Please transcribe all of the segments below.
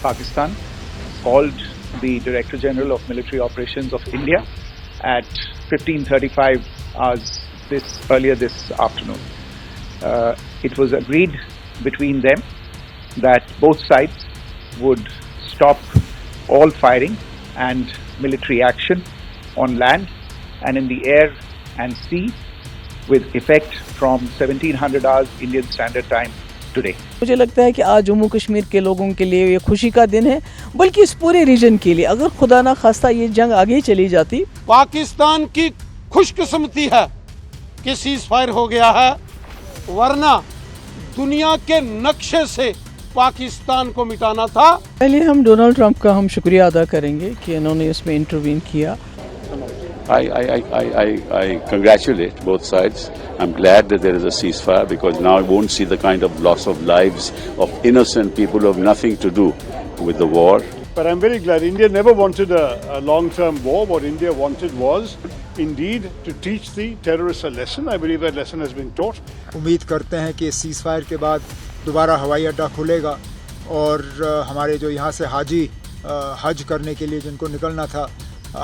Pakistan called the Director General of Military Operations of India at 15:35 hours earlier this afternoon. It was agreed between them that both sides would stop all firing and military action on land and in the air and sea with effect from 1700 hours Indian Standard Time today. मुझे लगता है कि आज जम्मू कश्मीर के लोगों के लिए ये खुशी का दिन है, बल्कि इस पूरे रीजन के लिए। अगर खुदा ना खास्ता ये जंग आगे चली जाती, पाकिस्तान की खुशकिस्मती है कि सीज फायर हो गया है, वरना दुनिया के नक्शे से पाकिस्तान को मिटाना था। पहले हम डोनाल्ड ट्रंप का शुक्रिया अदा करेंगे कि इन्होंने इसमें इंटरवीन किया। I congratulate both sides. I'm glad that there is a ceasefire because now I won't see the kind of loss of lives of innocent people who have nothing to do with the war. But I'm very glad. India never wanted a long-term war. What India wanted was indeed to teach the terrorists a lesson. I believe that lesson has been taught. उम्मीद करते हैं कि cease fire के बाद दोबारा हवाई अड्डा खुलेगा और हमारे जो यहाँ से हाजी हज करने के लिए जिनको निकलना था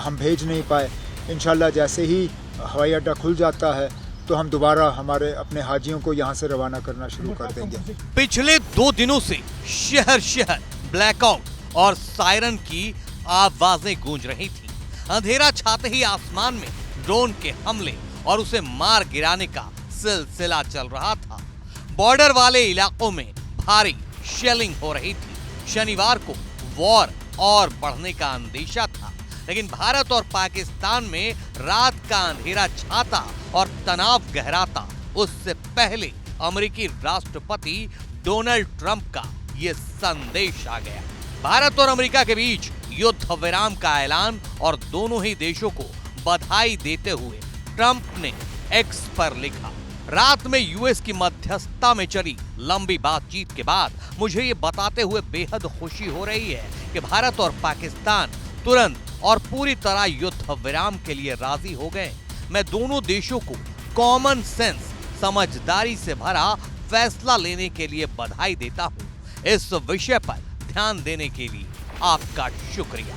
हम भेज नहीं पाए, इंशाल्लाह जैसे ही हवाई अड्डा खुल जाता है तो हम दोबारा हमारे अपने हाजियों को यहाँ से रवाना करना शुरू कर देंगे। पिछले 2 दिनों से शहर शहर ब्लैकआउट और सायरन की आवाजें गूंज रही थी। अंधेरा छाते ही आसमान में ड्रोन के हमले और उसे मार गिराने का सिलसिला चल रहा था। बॉर्डर वाले इलाकों में भारी शेलिंग हो रही थी। शनिवार को वॉर और बढ़ने का अंदेशा था, लेकिन भारत और पाकिस्तान में रात का अंधेरा छाता और तनाव गहराता उससे पहले अमेरिकी राष्ट्रपति डोनाल्ड ट्रंप का ये संदेश आ गया। भारत और अमेरिका के बीच युद्ध विराम का ऐलान और दोनों ही देशों को बधाई देते हुए ट्रंप ने एक्स पर लिखा, रात में यूएस की मध्यस्थता में चली लंबी बातचीत के बाद मुझे ये बताते हुए बेहद खुशी हो रही है कि भारत और पाकिस्तान तुरंत और पूरी तरह युद्ध विराम के लिए राजी हो गए। मैं दोनों देशों को कॉमन सेंस, समझदारी से भरा फैसला लेने के लिए बधाई देता हूँ। इस विषय पर ध्यान देने के लिए आपका शुक्रिया।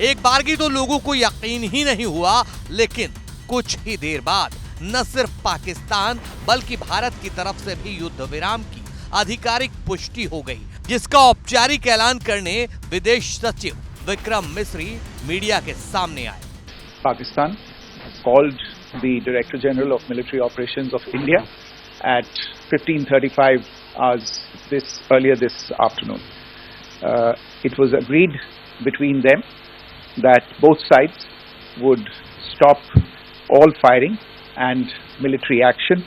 एक बारगी तो लोगों को यकीन ही नहीं हुआ, लेकिन कुछ ही देर बाद न सिर्फ पाकिस्तान बल्कि भारत की तरफ से भी युद्ध विराम की आधिकारिक पुष्टि हो गई, जिसका औपचारिक ऐलान करने विदेश सचिव विक्रम मिस्री मीडिया के सामने आए। Pakistan called the Director General of Military Operations of India at 15:35 hours earlier this afternoon. It was agreed between them that both sides would stop all firing and military action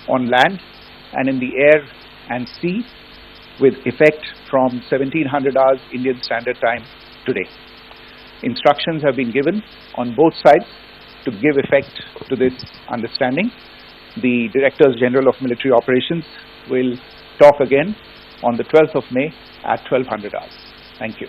on land and in the air and sea with effect from 1700 hours Indian Standard Time today. Instructions have been given on both sides to give effect to this understanding. The Directors General of Military Operations will talk again on the 12th of May at 1200 hours. Thank you.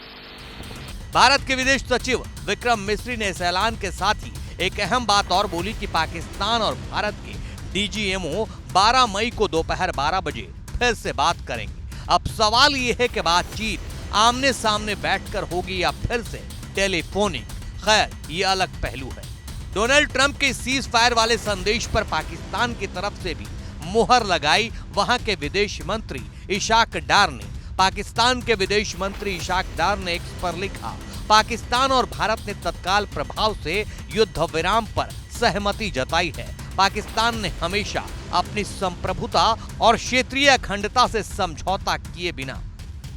Bharat के विदेश सचिव विक्रम मिस्री ने इस ऐलान के साथ ही एक अहम बात और बोली कि पाकिस्तान और भारत के डीजीएमओ 12 मई को दोपहर 12 बजे फिर से बात करेंगे। अब सवाल ये है कि बातचीत आमने सामने बैठकर होगी या फिर से टेलीफोनिक। खैर, ये अलग पहलू है। डोनाल्ड ट्रंप के सीज फायर वाले संदेश पर पाकिस्तान की तरफ से भी मुहर लगाई वहां के विदेश मंत्री इशाक डार ने। पाकिस्तान के विदेश मंत्री इशाक डार ने एक्स पर लिखा, पाकिस्तान और भारत ने तत्काल प्रभाव से युद्ध विराम पर सहमति जताई है। पाकिस्तान ने हमेशा अपनी संप्रभुता और क्षेत्रीय अखंडता से समझौता किए बिना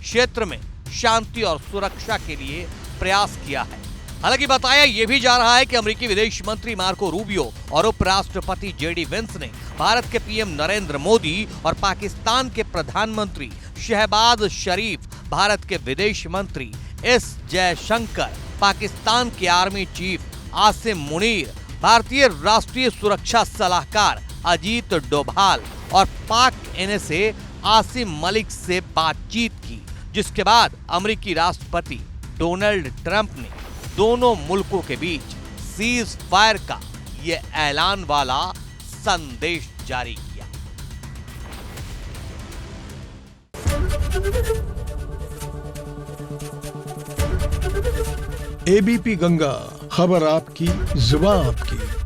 क्षेत्र में शांति और सुरक्षा के लिए प्रयास किया है। हालांकि बताया यह भी जा रहा है कि अमेरिकी विदेश मंत्री मार्को रूबियो और उपराष्ट्रपति जेडी वेंस ने भारत के पीएम नरेंद्र मोदी और पाकिस्तान के प्रधानमंत्री शहबाज शरीफ, भारत के विदेश मंत्री एस जयशंकर, पाकिस्तान के आर्मी चीफ आसिम मुनीर, भारतीय राष्ट्रीय सुरक्षा सलाहकार अजीत डोभाल और पाक एनएसए आसिम मलिक से बातचीत की, जिसके बाद अमेरिकी राष्ट्रपति डोनाल्ड ट्रंप ने दोनों मुल्कों के बीच सीज फायर का ये ऐलान वाला संदेश जारी किया। एबीपी गंगा, खबर आपकी, जुबान आपकी।